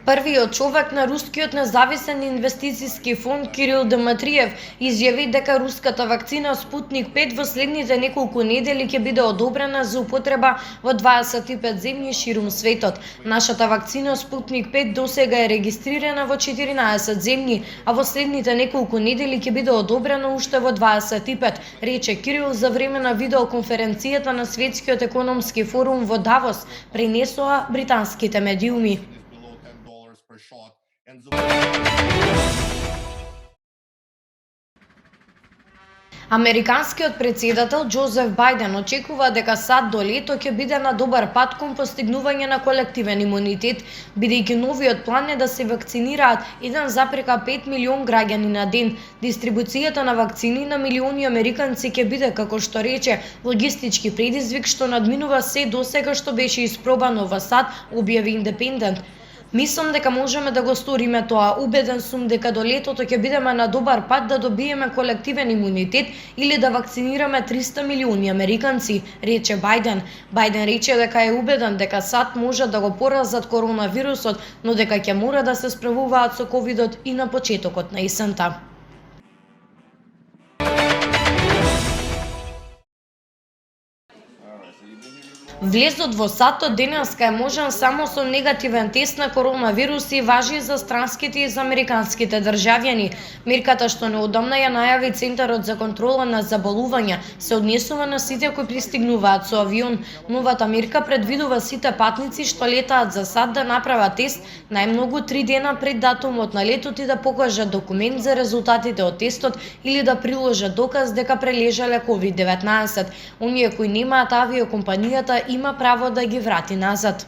Првиот човек на рускиот независен инвестициски фонд Кирил Дмитриев изјави дека руската вакцина Спутник 5 во следните неколку недели ќе биде одобрена за употреба во 25 земји ширум светот. Нашата вакцина Спутник 5 досега е регистрирана во 14 земји, а во следните неколку недели ќе биде одобрена уште во 25, рече Кирил за време на видеоконференцијата на Светскиот економски форум во Давос, пренесоа британските медиуми. Американскиот председател Џозеф Бајден очекува дека САД до лето ќе биде на добар пат кон постигнување на колективен имунитет, бидејќи новиот план е да се вакцинираат 1,5 милион граѓани на ден. Дистрибуцијата на вакцини на милиони американци ќе биде, како што рече, логистички предизвик што надминува се досега што беше испробано во САД, објави Индепендент. Мислам дека можеме да го сториме тоа. Убеден сум дека до летото ќе бидеме на добар пат да добиеме колективен имунитет или да вакцинираме 300 милиони американци, рече Бајден. Бајден рече дека е убеден дека САД може да го поразат коронавирусот, но дека ќе мора да се справуваат со ковидот и на почетокот на есента. Влезот во САД од денеска е можен само со негативен тест на коронавирус и важи за странските и за американските државјани. Мерката што неодамна ја најави Центарот за контрола на заболувања се однесува на сите кои пристигнуваат со авион. Новата мерка предвидува сите патници што летаат за САД да направат тест најмногу 3 дена пред датумот на летот и да покажат документ за резултатите од тестот или да приложат доказ дека прележале COVID-19. Оние кои немаат авиокомпанијата има право да ги врати назад.